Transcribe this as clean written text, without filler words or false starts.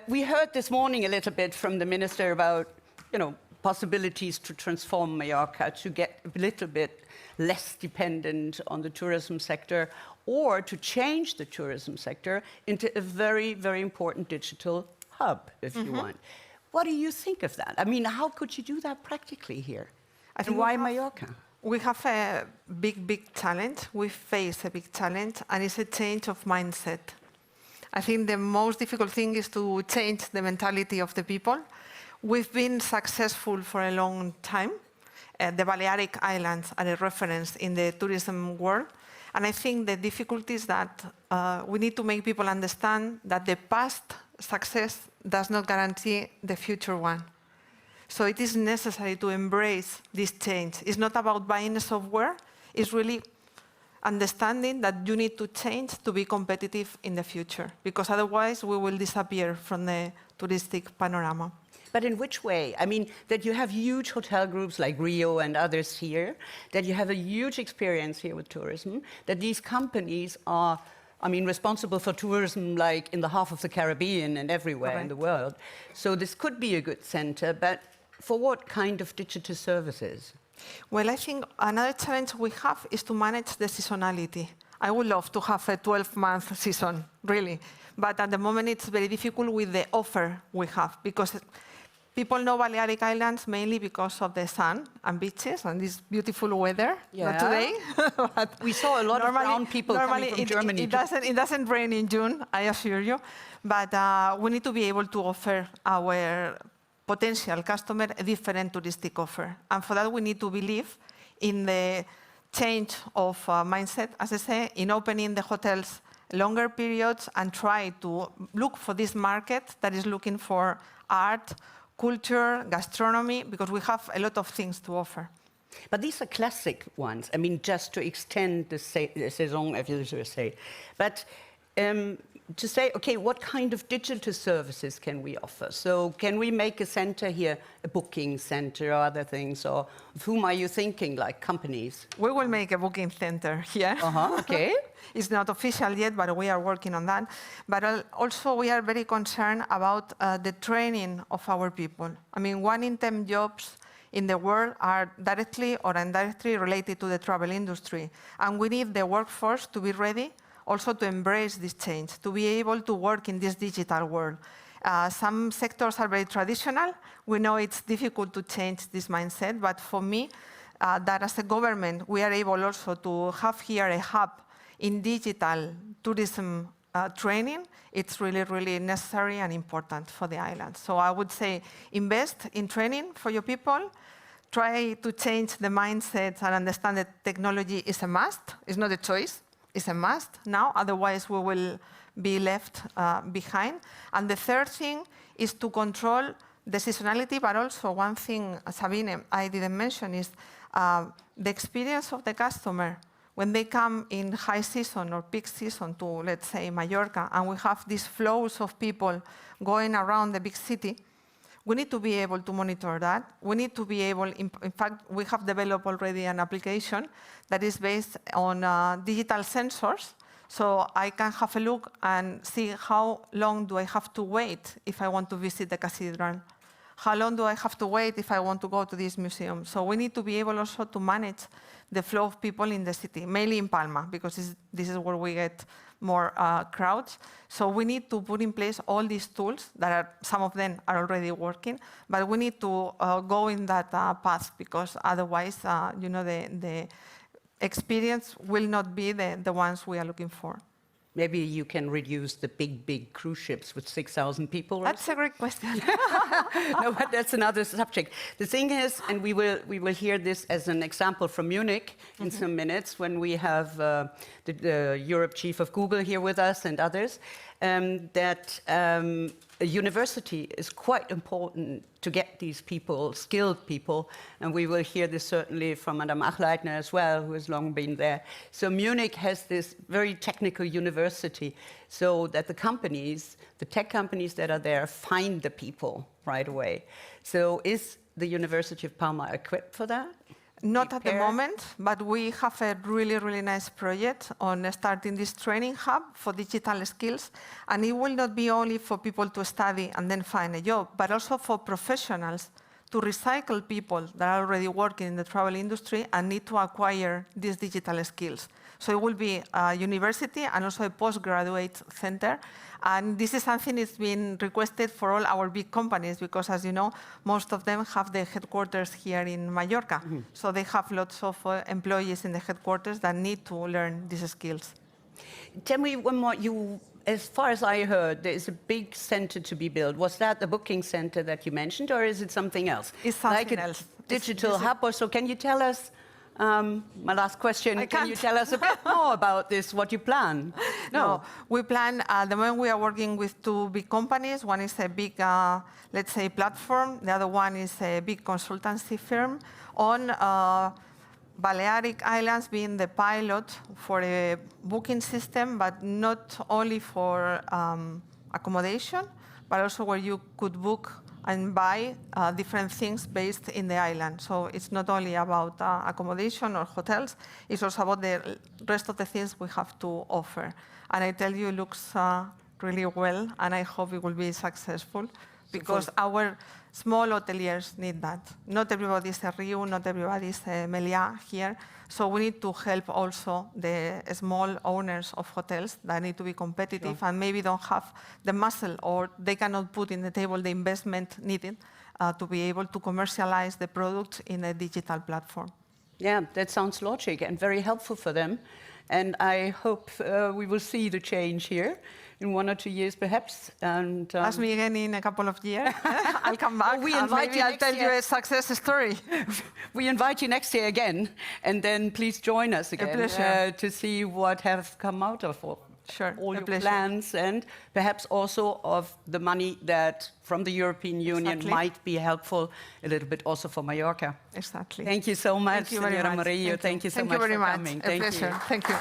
We heard this morning a little bit from the minister about, possibilities to transform Mallorca, to get a little bit less dependent on the tourism sector, or to change the tourism sector into a very, very important digital hub, if you want. What do you think of that? I mean, how could you do that practically here? And why Mallorca? We have a big challenge. We face a big challenge, and it's a change of mindset. I think the most difficult thing is to change the mentality of the people. We've been successful for a long time. The Balearic Islands are a reference in the tourism world. And I think the difficulty is that we need to make people understand that the past success does not guarantee the future one. So it is necessary to embrace this change. It's not about buying software. It's really understanding that you need to change to be competitive in the future, because otherwise we will disappear from the touristic panorama. But in which way? I mean, that you have huge hotel groups like Rio and others here, that you have a huge experience here with tourism, that these companies are, responsible for tourism like in the half of the Caribbean and everywhere in the world. So this could be a good center, but for what kind of digital services? Well, I think another challenge we have is to manage the seasonality. I would love to have a 12-month season, really. But at the moment, it's very difficult with the offer we have, because people know Balearic Islands mainly because of the sun and beaches and this beautiful weather. Not today. But we saw a lot of brown people coming from Germany. It doesn't rain in June, I assure you. But we need to be able to offer our potential customer a different touristic offer. And for that, we need to believe in the change of mindset, as I say, in opening the hotels longer periods and try to look for this market that is looking for art, culture, gastronomy, because we have a lot of things to offer. But these are classic ones. I mean, just to extend the saison, if you say. But to say, okay, what kind of digital services can we offer? So can we make a center here, a booking center or other things? Or of whom are you thinking, like companies? We will make a booking center here. Okay. It's not official yet, but we are working on that. But also we are very concerned about the training of our people. I mean, 1 in 10 jobs in the world are directly or indirectly related to the travel industry. And we need the workforce to be ready also to embrace this change, to be able to work in this digital world. Some sectors are very traditional. We know it's difficult to change this mindset, but for me, that as a government, we are able also to have here a hub in digital tourism training. It's really, really necessary and important for the island. So I would say invest in training for your people, try to change the mindset and understand that technology is a must, it's not a choice. Is a must now, otherwise we will be left behind. And the third thing is to control the seasonality, but also one thing, Sabine, I didn't mention is the experience of the customer. When they come in high season or peak season to, let's say, Mallorca, and we have these flows of people going around the big city, we need to be able to monitor that. We need to be able, in fact, we have developed already an application that is based on digital sensors. So I can have a look and see how long do I have to wait if I want to visit the cathedral. How long do I have to wait if I want to go to this museum? So we need to be able also to manage the flow of people in the city, mainly in Palma, because this is where we get more crowds. So we need to put in place all these tools that are, some of them are already working, but we need to go in that path, because otherwise, the experience will not be the ones we are looking for. Maybe you can reduce the big cruise ships with 6,000 people. Right? That's a great question. No, but that's another subject. The thing is, and we will hear this as an example from Munich in some minutes when we have the Europe chief of Google here with us and others, that a university is quite important to get these people, skilled people, and we will hear this certainly from Madame Achleitner as well, who has long been there. So Munich has this very technical university, so that the companies, the tech companies that are there, find the people right away. So is the University of Palma equipped for that? Not at the prepare? moment, but we have a really, really nice project on starting this training hub for digital skills. And it will not be only for people to study and then find a job, but also for professionals to recycle people that are already working in the travel industry and need to acquire these digital skills. So it will be a university and also a postgraduate center. And this is something that's been requested for all our big companies because, as you know, most of them have their headquarters here in Mallorca. So they have lots of employees in the headquarters that need to learn these skills. Tell me one more. As far as I heard, there is a big center to be built. Was that the booking center that you mentioned, or is it something else? It's something like a else. Digital hub or so. Can you tell us, my last question, can you tell us a bit more about this, what you plan? No, we plan, the moment we are working with two big companies. One is a big, let's say, platform. The other one is a big consultancy firm on Balearic Islands being the pilot for a booking system, but not only for accommodation, but also where you could book and buy different things based in the island. So it's not only about accommodation or hotels, it's also about the rest of the things we have to offer. And I tell you, it looks really well, and I hope it will be successful, because our small hoteliers need that. Not everybody is a Riu, not everybody is a Meliá here. So we need to help also the small owners of hotels that need to be competitive and maybe don't have the muscle, or they cannot put in the table the investment needed to be able to commercialize the product in a digital platform. Yeah, that sounds logic and very helpful for them. And I hope we will see the change here in 1 or 2 years, perhaps. And ask me again in a couple of years. I'll come back. We and invite maybe you I'll next tell year. you a success story. We invite you next year again, and then please join us again to see what has come out of all your plans, and perhaps also of the money that from the European Union might be helpful a little bit also for Mallorca. Exactly. Thank you so much, Thank you very Senora much. Morillo. Thank you so much for coming. Thank you. Thank you.